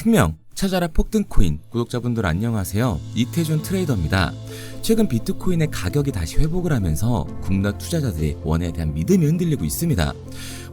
특명 찾아라 폭등코인 구독자분들 안녕하세요. 이태준 트레이더입니다. 최근 비트코인의 가격이 다시 회복을 하면서 국내 투자자들의 원에 대한 믿음이 흔들리고 있습니다.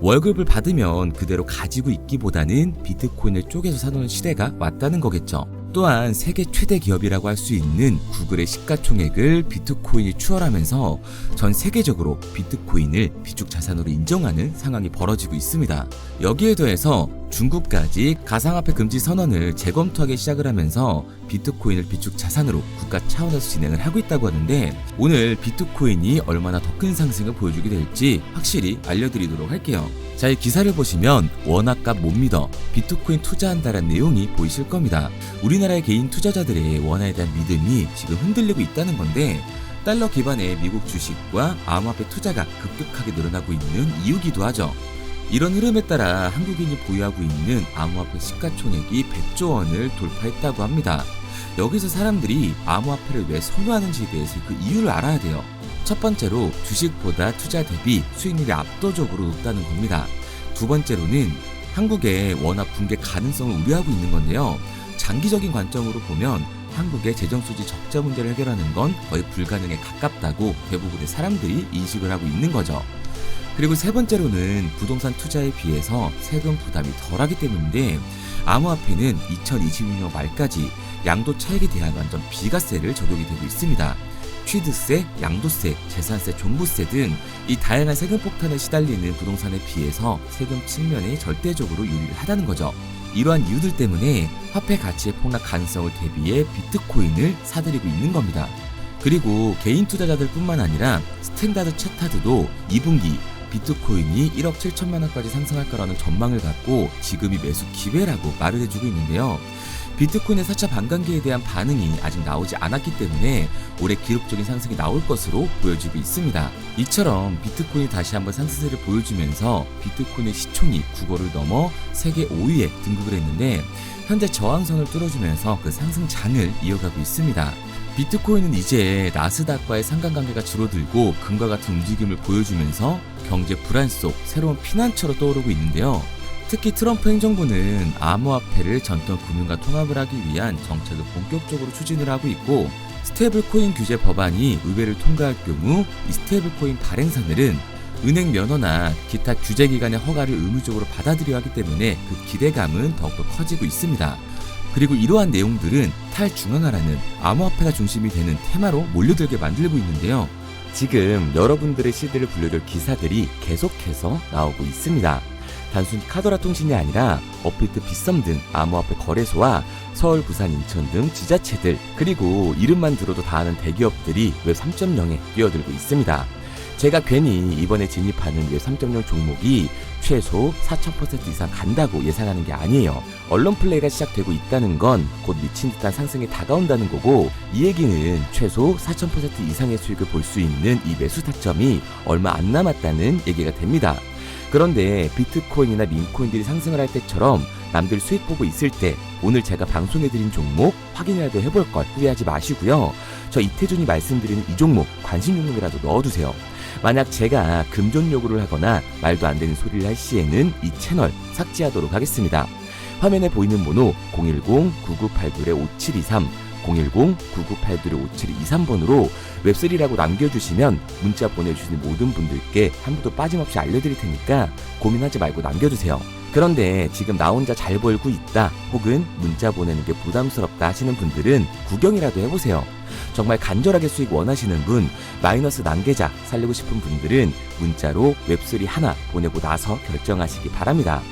월급을 받으면 그대로 가지고 있기보다는 비트코인을 쪼개서 사놓는 시대가 왔다는 거겠죠. 또한 세계 최대 기업이라고 할 수 있는 구글의 시가총액을 비트코인이 추월하면서 전 세계적으로 비트코인을 비축 자산으로 인정하는 상황이 벌어지고 있습니다. 여기에 더해서 중국까지 가상화폐 금지 선언을 재검토하기 시작을 하면서 비트코인을 비축 자산으로 국가 차원에서 진행을 하고 있다고 하는데, 오늘 비트코인이 얼마나 더 큰 상승을 보여주게 될지 확실히 알려드리도록 할게요. 자, 이 기사를 보시면 원화값 못 믿어 비트코인 투자한다라는 내용이 보이실 겁니다. 우리나라의 개인 투자자들의 원화에 대한 믿음이 지금 흔들리고 있다는 건데, 달러 기반의 미국 주식과 암호화폐 투자가 급격하게 늘어나고 있는 이유기도 하죠. 이런 흐름에 따라 한국인이 보유하고 있는 암호화폐 시가총액이 100조 원을 돌파했다고 합니다. 여기서 사람들이 암호화폐를 왜 선호하는지에 대해서 그 이유를 알아야 돼요. 첫 번째로 주식보다 투자 대비 수익률이 압도적으로 높다는 겁니다. 두 번째로는 한국의 원화 붕괴 가능성을 우려하고 있는 건데요. 장기적인 관점으로 보면 한국의 재정수지 적자 문제를 해결하는 건 거의 불가능에 가깝다고 대부분의 사람들이 인식을 하고 있는 거죠. 그리고 세 번째로는 부동산 투자에 비해서 세금 부담이 덜하기 때문인데, 암호화폐는 2026년 말까지 양도 차익에 대한 완전 비과세를 적용이 되고 있습니다. 취득세, 양도세, 재산세, 종부세 등 이 다양한 세금 폭탄에 시달리는 부동산에 비해서 세금 측면에 절대적으로 유리하다는 거죠. 이러한 이유들 때문에 화폐 가치의 폭락 가능성을 대비해 비트코인을 사들이고 있는 겁니다. 그리고 개인 투자자들 뿐만 아니라 스탠다드 차타드도 2분기 비트코인이 1억 7천만 원까지 상승할 거라는 전망을 갖고 지금이 매수 기회라고 말을 해주고 있는데요. 비트코인의 4차 반감기에 대한 반응이 아직 나오지 않았기 때문에 올해 기록적인 상승이 나올 것으로 보여지고 있습니다. 이처럼 비트코인이 다시 한번 상승세를 보여주면서 비트코인의 시총이 국어를 넘어 세계 5위에 등극을 했는데, 현재 저항선을 뚫어주면서 그 상승장을 이어가고 있습니다. 비트코인은 이제 나스닥과의 상관관계가 줄어들고 금과 같은 움직임을 보여주면서 경제 불안 속 새로운 피난처로 떠오르고 있는데요. 특히 트럼프 행정부는 암호화폐를 전통 금융과 통합을 하기 위한 정책을 본격적으로 추진을 하고 있고, 스테이블코인 규제 법안이 의회를 통과할 경우 이 스테이블코인 발행사들은 은행 면허나 기타 규제기관의 허가를 의무적으로 받아들여야 하기 때문에 그 기대감은 더욱더 커지고 있습니다. 그리고 이러한 내용들은 탈중앙화라는 암호화폐가 중심이 되는 테마로 몰려들게 만들고 있는데요. 지금 여러분들의 시대를 불러줄 기사들이 계속해서 나오고 있습니다. 단순히 카더라 통신이 아니라 업비트, 빗썸 등 암호화폐 거래소와 서울, 부산, 인천 등 지자체들, 그리고 이름만 들어도 다 아는 대기업들이 웹 3.0에 뛰어들고 있습니다. 제가 괜히 이번에 진입하는 웹 3.0 종목이 최소 4000% 이상 간다고 예상하는 게 아니에요. 언론 플레이가 시작되고 있다는 건 곧 미친 듯한 상승이 다가온다는 거고, 이 얘기는 최소 4000% 이상의 수익을 볼 수 있는 이 매수 타점이 얼마 안 남았다는 얘기가 됩니다. 그런데 비트코인이나 민코인들이 상승을 할 때처럼 남들 수익 보고 있을 때 오늘 제가 방송해드린 종목 확인이라도 해볼 걸 후회하지 마시고요. 저 이태준이 말씀드리는 이 종목 관심 종목이라도 넣어두세요. 만약 제가 금전 요구를 하거나 말도 안 되는 소리를 할 시에는 이 채널 삭제하도록 하겠습니다. 화면에 보이는 번호 010-9982-5723 010-9982-5723번으로 웹3라고 남겨주시면 문자 보내주시는 모든 분들께 한 분도 빠짐없이 알려드릴 테니까 고민하지 말고 남겨주세요. 그런데 지금 나 혼자 잘 벌고 있다, 혹은 문자 보내는 게 부담스럽다 하시는 분들은 구경이라도 해보세요. 정말 간절하게 수익 원하시는 분, 마이너스 난계자 살리고 싶은 분들은 문자로 웹3 하나 보내고 나서 결정하시기 바랍니다.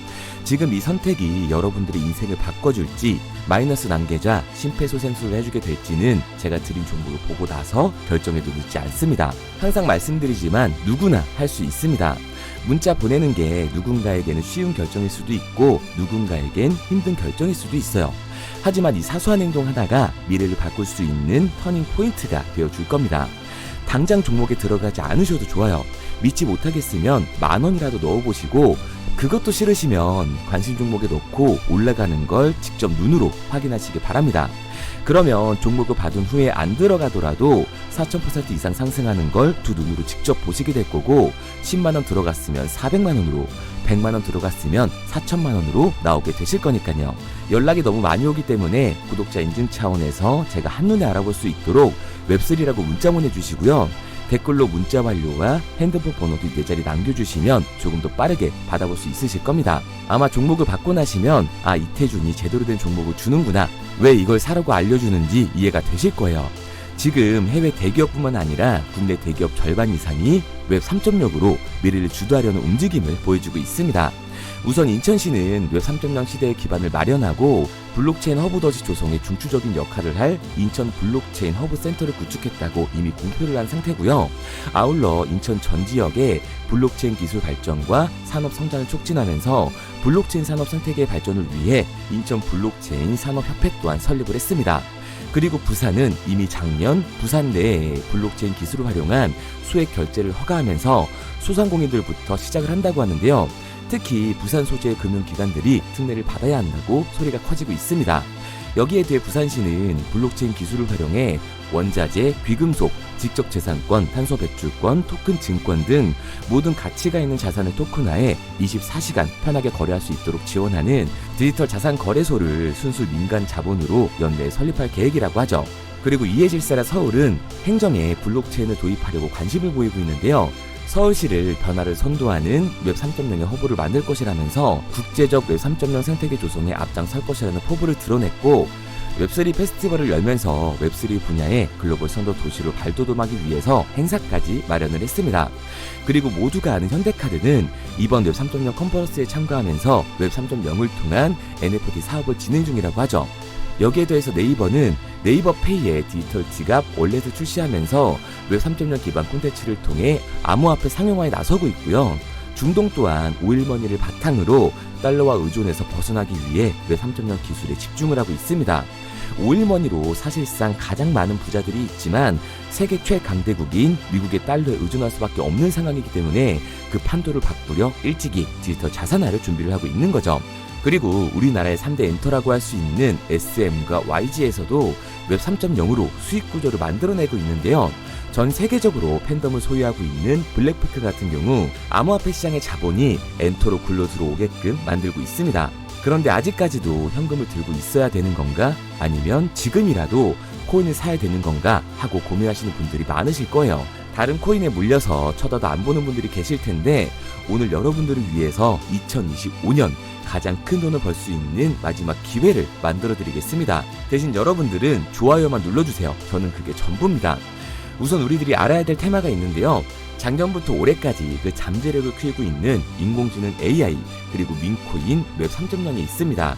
지금 이 선택이 여러분들의 인생을 바꿔줄지, 마이너스 난계자 심폐소생술을 해주게 될지는 제가 드린 정보를 보고 나서 결정해도 늦지 않습니다. 항상 말씀드리지만 누구나 할 수 있습니다. 문자 보내는 게 누군가에게는 쉬운 결정일 수도 있고 누군가에겐 힘든 결정일 수도 있어요. 하지만 이 사소한 행동 하나가 미래를 바꿀 수 있는 터닝 포인트가 되어줄 겁니다. 당장 종목에 들어가지 않으셔도 좋아요. 믿지 못하겠으면 10,000원이라도 넣어보시고, 그것도 싫으시면 관심 종목에 넣고 올라가는 걸 직접 눈으로 확인하시기 바랍니다. 그러면 종목을 받은 후에 안 들어가더라도 4000% 이상 상승하는 걸 두 눈으로 직접 보시게 될 거고, 10만원 들어갔으면 400만원으로, 100만원 들어갔으면 4천만원으로 나오게 되실 거니까요. 연락이 너무 많이 오기 때문에 구독자 인증 차원에서 제가 한눈에 알아볼 수 있도록 웹3라고 문자 보내주시고요. 댓글로 문자 완료와 핸드폰 번호도 4자리 남겨주시면 조금 더 빠르게 받아볼 수 있으실 겁니다. 아마 종목을 받고 나시면 이태준이 제대로 된 종목을 주는구나, 왜 이걸 사라고 알려주는지 이해가 되실 거예요. 지금 해외 대기업뿐만 아니라 국내 대기업 절반 이상이 웹 3.0으로 미래를 주도하려는 움직임을 보여주고 있습니다. 우선 인천시는 웹 3.0 시대의 기반을 마련하고 블록체인 허브더지 조성에 중추적인 역할을 할 인천 블록체인 허브 센터를 구축했다고 이미 공표를 한 상태고요. 아울러 인천 전 지역의 블록체인 기술 발전과 산업 성장을 촉진하면서 블록체인 산업 생태계 발전을 위해 인천 블록체인 산업협회 또한 설립을 했습니다. 그리고 부산은 이미 작년 부산 내에 블록체인 기술을 활용한 수액 결제를 허가하면서 소상공인들부터 시작을 한다고 하는데요. 특히 부산 소재의 금융기관들이 특례를 받아야 한다고 소리가 커지고 있습니다. 여기에 대해 부산시는 블록체인 기술을 활용해 원자재, 귀금속, 직접재산권, 탄소배출권, 토큰 증권 등 모든 가치가 있는 자산을 토큰화해 24시간 편하게 거래할 수 있도록 지원하는 디지털 자산 거래소를 순수 민간 자본으로 연내에 설립할 계획이라고 하죠. 그리고 이해 질사라 서울은 행정에 블록체인을 도입하려고 관심을 보이고 있는데요. 서울시를 변화를 선도하는 웹 3.0의 허브를 만들 것이라면서 국제적 웹 3.0 생태계 조성에 앞장설 것이라는 포부를 드러냈고, 웹3 페스티벌을 열면서 웹3 분야의 글로벌 선도 도시로 발돋움하기 위해서 행사까지 마련을 했습니다. 그리고 모두가 아는 현대카드는 이번 웹 3.0 컨퍼런스에 참가하면서 웹 3.0을 통한 NFT 사업을 진행 중이라고 하죠. 여기에 더해서 네이버는 네이버 페이의 디지털 지갑 월렛을 출시하면서 웹 3.0 기반 콘텐츠를 통해 암호화폐 상용화에 나서고 있고요. 중동 또한 오일머니를 바탕으로 달러와 의존에서 벗어나기 위해 웹 3.0 기술에 집중을 하고 있습니다. 오일머니로 사실상 가장 많은 부자들이 있지만 세계 최강대국인 미국의 달러에 의존할 수밖에 없는 상황이기 때문에 그 판도를 바꾸려 일찍이 디지털 자산화를 준비를 하고 있는 거죠. 그리고 우리나라의 3대 엔터라고 할 수 있는 SM과 YG에서도 웹 3.0으로 수익 구조를 만들어내고 있는데요. 전 세계적으로 팬덤을 소유하고 있는 블랙피크 같은 경우 암호화폐 시장의 자본이 엔터로 굴러 들어오게끔 만들고 있습니다. 그런데 아직까지도 현금을 들고 있어야 되는 건가? 아니면 지금이라도 코인을 사야 되는 건가? 하고 고민하시는 분들이 많으실 거예요. 다른 코인에 물려서 쳐다도 안 보는 분들이 계실 텐데, 오늘 여러분들을 위해서 2025년 가장 큰 돈을 벌 수 있는 마지막 기회를 만들어 드리겠습니다. 대신 여러분들은 좋아요만 눌러주세요. 저는 그게 전부입니다. 우선 우리들이 알아야 될 테마가 있는데요. 작년부터 올해까지 그 잠재력을 키우고 있는 인공지능 AI 그리고 민코인 웹 3.0이 있습니다.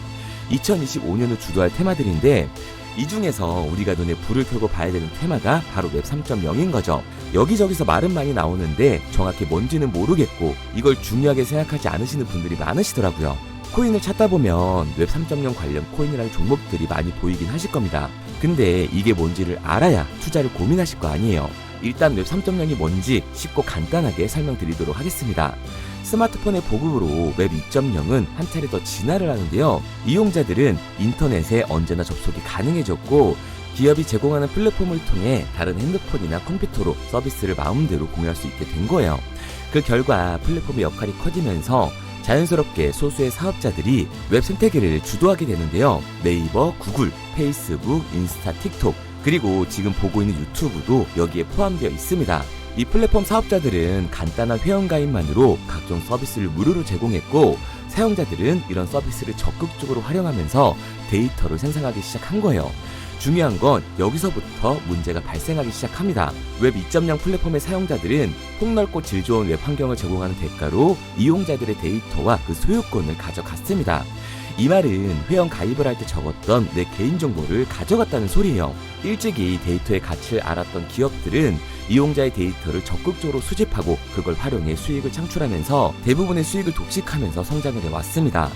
2025년을 주도할 테마들인데, 이 중에서 우리가 눈에 불을 켜고 봐야 되는 테마가 바로 웹 3.0인 거죠. 여기저기서 말은 많이 나오는데 정확히 뭔지는 모르겠고 이걸 중요하게 생각하지 않으시는 분들이 많으시더라고요. 코인을 찾다 보면 웹 3.0 관련 코인이라는 종목들이 많이 보이긴 하실 겁니다. 근데 이게 뭔지를 알아야 투자를 고민하실 거 아니에요. 일단 웹 3.0이 뭔지 쉽고 간단하게 설명드리도록 하겠습니다. 스마트폰의 보급으로 웹 2.0은 한 차례 더 진화를 하는데요. 이용자들은 인터넷에 언제나 접속이 가능해졌고, 기업이 제공하는 플랫폼을 통해 다른 핸드폰이나 컴퓨터로 서비스를 마음대로 공유할 수 있게 된 거예요. 그 결과 플랫폼의 역할이 커지면서 자연스럽게 소수의 사업자들이 웹 생태계를 주도하게 되는데요. 네이버, 구글, 페이스북, 인스타, 틱톡, 그리고 지금 보고 있는 유튜브도 여기에 포함되어 있습니다. 이 플랫폼 사업자들은 간단한 회원가입만으로 각종 서비스를 무료로 제공했고, 사용자들은 이런 서비스를 적극적으로 활용하면서 데이터를 생성하기 시작한 거예요. 중요한 건 여기서부터 문제가 발생하기 시작합니다. 웹 2.0 플랫폼의 사용자들은 폭넓고 질 좋은 웹 환경을 제공하는 대가로 이용자들의 데이터와 그 소유권을 가져갔습니다. 이 말은 회원 가입을 할 때 적었던 내 개인정보를 가져갔다는 소리예요. 일찍이 데이터의 가치를 알았던 기업들은 이용자의 데이터를 적극적으로 수집하고 그걸 활용해 수익을 창출하면서 대부분의 수익을 독식하면서 성장을 해왔습니다.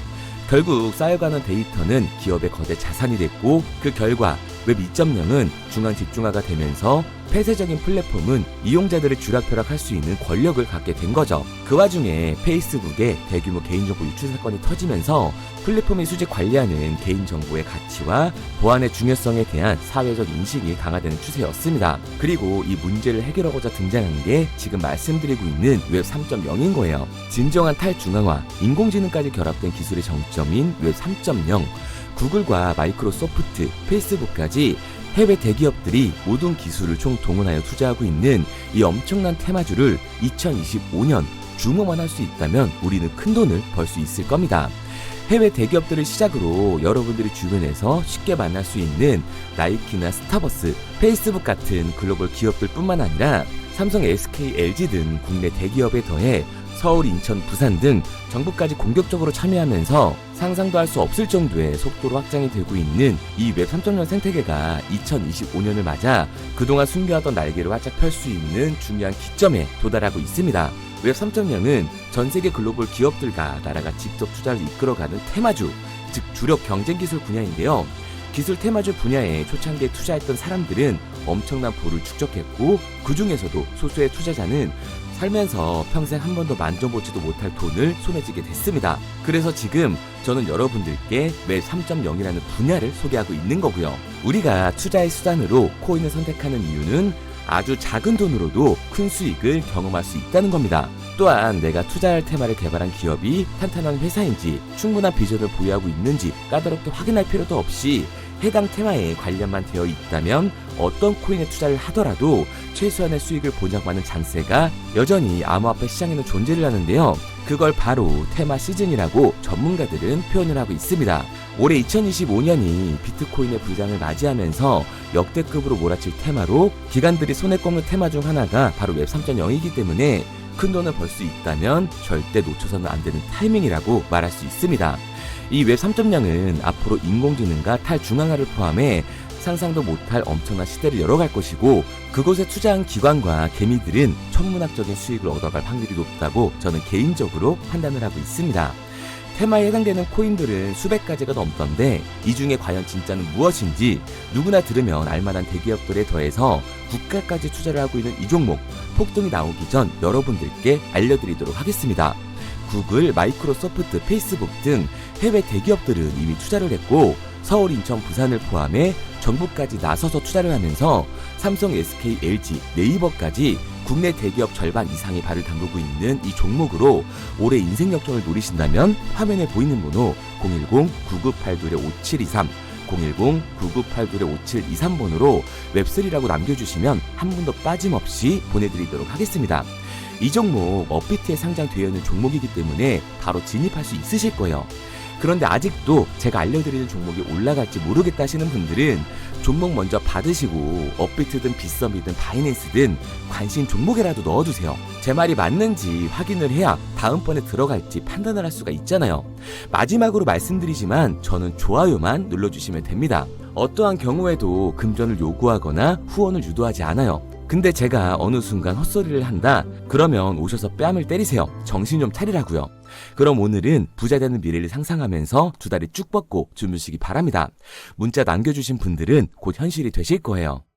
결국 쌓여가는 데이터는 기업의 거대 자산이 됐고, 그 결과 웹 2.0은 중앙 집중화가 되면서 폐쇄적인 플랫폼은 이용자들의 쥐락펴락할 수 있는 권력을 갖게 된 거죠. 그 와중에 페이스북의 대규모 개인정보 유출 사건이 터지면서 플랫폼의 수집 관리하는 개인정보의 가치와 보안의 중요성에 대한 사회적 인식이 강화되는 추세였습니다. 그리고 이 문제를 해결하고자 등장한 게 지금 말씀드리고 있는 웹 3.0인 거예요. 진정한 탈중앙화, 인공지능까지 결합된 기술의 정점인 웹 3.0, 구글과 마이크로소프트, 페이스북까지 해외 대기업들이 모든 기술을 총동원하여 투자하고 있는 이 엄청난 테마주를 2025년 주모만 할 수 있다면 우리는 큰 돈을 벌 수 있을 겁니다. 해외 대기업들을 시작으로 여러분들이 주변에서 쉽게 만날 수 있는 나이키나 스타벅스, 페이스북 같은 글로벌 기업들 뿐만 아니라 삼성, SK, LG 등 국내 대기업에 더해 서울, 인천, 부산 등 정부까지 공격적으로 참여하면서 상상도 할 수 없을 정도의 속도로 확장이 되고 있는 이 웹 3.0 생태계가 2025년을 맞아 그동안 숨겨왔던 날개를 활짝 펼 수 있는 중요한 기점에 도달하고 있습니다. 웹 3.0은 전 세계 글로벌 기업들과 나라가 직접 투자를 이끌어가는 테마주, 즉 주력 경쟁 기술 분야인데요. 기술 테마주 분야에 초창기에 투자했던 사람들은 엄청난 부를 축적했고 그 중에서도 소수의 투자자는 살면서 평생 한 번도 만져보지도 못할 돈을 손에 쥐게 됐습니다. 그래서 지금 저는 여러분들께 웹 3.0이라는 분야를 소개하고 있는 거고요. 우리가 투자의 수단으로 코인을 선택하는 이유는 아주 작은 돈으로도 큰 수익을 경험할 수 있다는 겁니다. 또한 내가 투자할 테마를 개발한 기업이 탄탄한 회사인지 충분한 비전을 보유하고 있는지 까다롭게 확인할 필요도 없이 해당 테마에 관련만 되어 있다면 어떤 코인에 투자를 하더라도 최소한의 수익을 보장받는 장세가 여전히 암호화폐 시장에는 존재를 하는데요. 그걸 바로 테마 시즌이라고 전문가들은 표현을 하고 있습니다. 올해 2025년이 비트코인의 불장을 맞이하면서 역대급으로 몰아칠 테마로 기관들이 손에 꼽는 테마 중 하나가 바로 웹 3.0이기 때문에 큰 돈을 벌 수 있다면 절대 놓쳐서는 안 되는 타이밍이라고 말할 수 있습니다. 이 웹 3.0은 앞으로 인공지능과 탈중앙화를 포함해 상상도 못할 엄청난 시대를 열어갈 것이고 그곳에 투자한 기관과 개미들은 천문학적인 수익을 얻어갈 확률이 높다고 저는 개인적으로 판단을 하고 있습니다. 테마에 해당되는 코인들은 수백 가지가 넘던데 이 중에 과연 진짜는 무엇인지 누구나 들으면 알만한 대기업들에 더해서 국가까지 투자를 하고 있는 이 종목 폭등이 나오기 전 여러분들께 알려드리도록 하겠습니다. 구글, 마이크로소프트, 페이스북 등 해외 대기업들은 이미 투자를 했고 서울, 인천, 부산을 포함해 정부까지 나서서 투자를 하면서 삼성, SK, LG, 네이버까지 국내 대기업 절반 이상이 발을 담그고 있는 이 종목으로 올해 인생 역전을 노리신다면 화면에 보이는 번호 010-9982-5723 010-9982-5723번으로 웹3라고 남겨주시면 한 분도 빠짐없이 보내드리도록 하겠습니다. 이 종목 업비트에 상장되어 있는 종목이기 때문에 바로 진입할 수 있으실 거예요. 그런데 아직도 제가 알려드리는 종목이 올라갈지 모르겠다 하시는 분들은 종목 먼저 받으시고 업비트든 빗썸이든 바이낸스든 관심 종목에라도 넣어두세요. 제 말이 맞는지 확인을 해야 다음번에 들어갈지 판단을 할 수가 있잖아요. 마지막으로 말씀드리지만 저는 좋아요만 눌러주시면 됩니다. 어떠한 경우에도 금전을 요구하거나 후원을 유도하지 않아요. 근데 제가 어느 순간 헛소리를 한다? 그러면 오셔서 뺨을 때리세요. 정신 좀 차리라고요. 그럼 오늘은 부자 되는 미래를 상상하면서 두 다리 쭉 뻗고 주무시기 바랍니다. 문자 남겨주신 분들은 곧 현실이 되실 거예요.